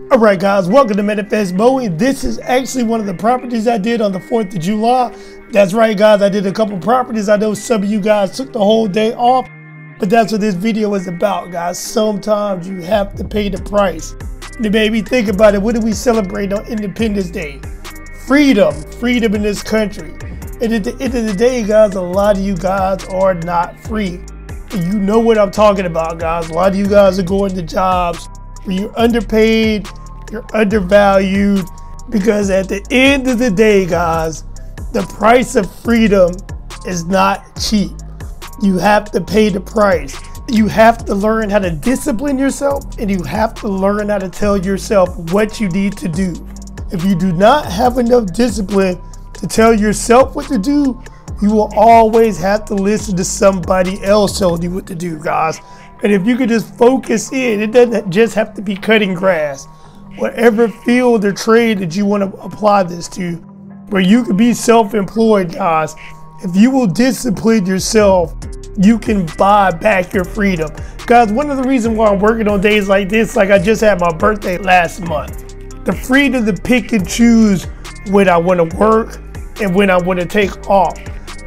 Alright guys, welcome to Manifest Mowing. This is actually one of the properties I did on the 4th of July. That's right guys, I did a couple properties. I know some of you guys took the whole day off, but that's what this video is about guys. Sometimes you have to pay the price. It made me think about it. What do we celebrate on Independence Day? Freedom in this country. And at the end of the day guys, a lot of you guys are not free. And you know what I'm talking about guys. A lot of you guys are going to jobs where you're underpaid, you're undervalued, because at the end of the day guys, the price of freedom is not cheap. You have to pay the price. You have to learn how to discipline yourself, and you have to learn how to tell yourself what you need to do. If you do not have enough discipline to tell yourself what to do, you will always have to listen to somebody else telling you what to do guys. And if you could just focus in, it doesn't just have to be cutting grass. Whatever field or trade that you want to apply this to, where you can be self-employed guys, if you will discipline yourself, you can buy back your freedom. Guys, one of the reasons why I'm working on days like this, like I just had my birthday last month, the freedom to pick and choose when I want to work and when I want to take off.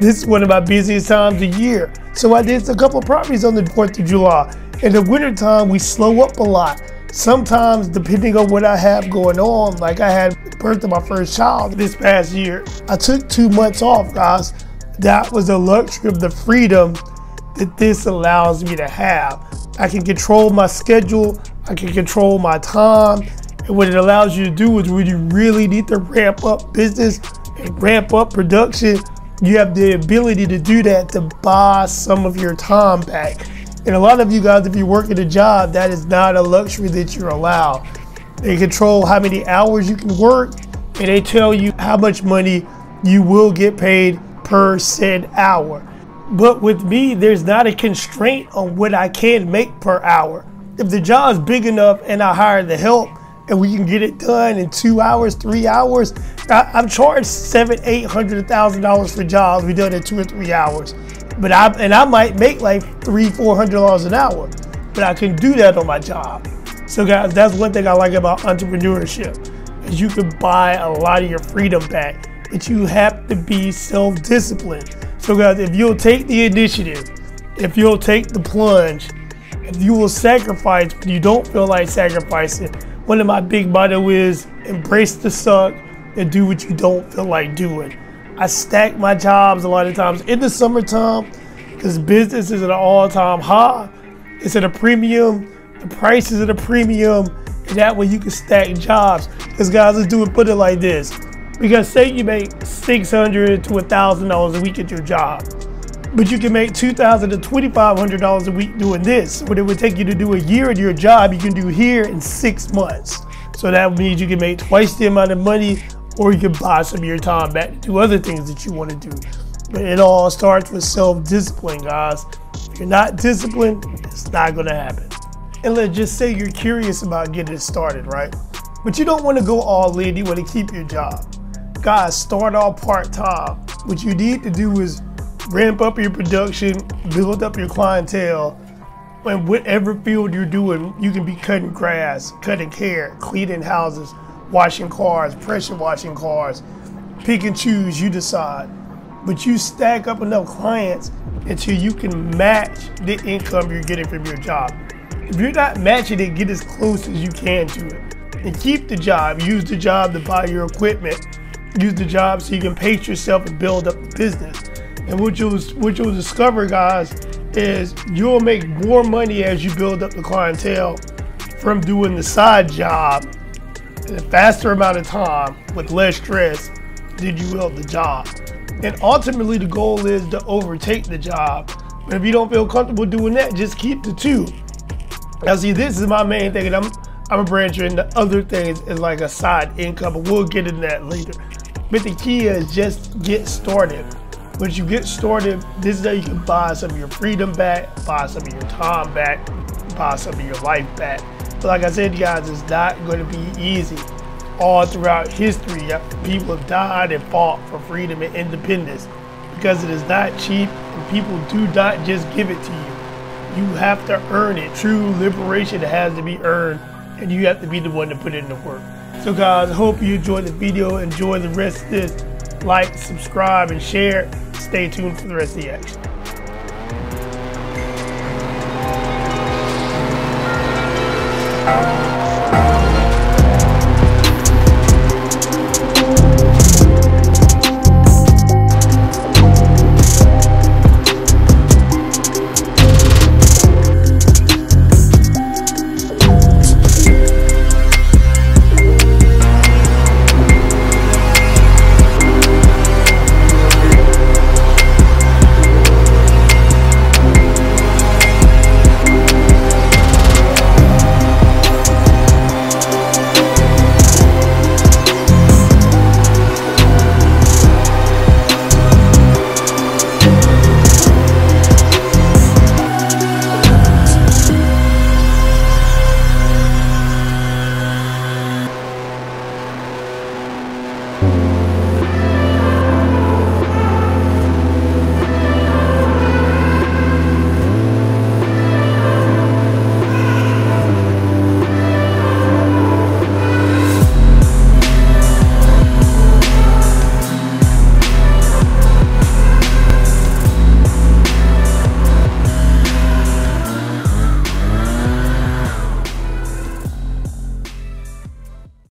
This is one of my busiest times of year. So I did a couple of properties on the 4th of July. In the wintertime, we slow up a lot. Sometimes, depending on what I have going on, like I had the birth of my first child this past year, I took 2 months off, guys. That was the luxury of the freedom that this allows me to have. I can control my schedule, I can control my time, and what it allows you to do is when you really need to ramp up business and ramp up production, you have the ability to do that, to buy some of your time back. And a lot of you guys, if you work at a job, that is not a luxury that you're allowed. They control how many hours you can work, and they tell you how much money you will get paid per said hour. But with me, there's not a constraint on what I can make per hour. If the job is big enough and I hire the help and we can get it done in 2 hours, 3 hours, I'm charged $700,000, $800,000 for jobs we done in 2 or 3 hours. But I might make like $300-400 an hour, but I can do that on my job. So guys, that's one thing I like about entrepreneurship, is you can buy a lot of your freedom back, but you have to be self-disciplined. So guys, if you'll take the initiative, if you'll take the plunge, if you will sacrifice when you don't feel like sacrificing, one of my big motto is embrace the suck and do what you don't feel like doing. I stack my jobs a lot of times in the summertime because business is at an all-time high. It's at a premium. The price is at a premium, and that way you can stack jobs. Because guys, put it like this. Because say you make $600 to $1,000 a week at your job, but you can make $2,000 to $2,500 a week doing this. What it would take you to do a year at your job, you can do here in 6 months. So that means you can make twice the amount of money, or you can buy some of your time back to do other things that you want to do. But it all starts with self-discipline, guys. If you're not disciplined, it's not going to happen. And let's just say you're curious about getting it started, right? But you don't want to go all in, you want to keep your job. Guys, start off part-time. What you need to do is ramp up your production, build up your clientele, and whatever field you're doing, you can be cutting grass, cutting hair, cleaning houses, washing cars, pressure washing cars. Pick and choose, you decide. But you stack up enough clients until you can match the income you're getting from your job. If you're not matching it, get as close as you can to it. And keep the job. Use the job to buy your equipment. Use the job so you can pace yourself and build up the business. And what you'll discover, guys, is you'll make more money as you build up the clientele from doing the side job in a faster amount of time with less stress than you will the job. And ultimately the goal is to overtake the job. But if you don't feel comfortable doing that, just keep the two. Now see, this is my main thing, and I'm a brancher into other things as like a side income, but we'll get into that later. But the key is just get started. Once you get started, this is how you can buy some of your freedom back, buy some of your time back, buy some of your life back. But like I said, guys, it's not going to be easy. All throughout history, people have died and fought for freedom and independence because it is not cheap, and people do not just give it to you. You have to earn it. True liberation has to be earned, and you have to be the one to put in the work. So guys, I hope you enjoyed the video. Enjoy the rest of this. Like, subscribe, and share. Stay tuned for the rest of the action.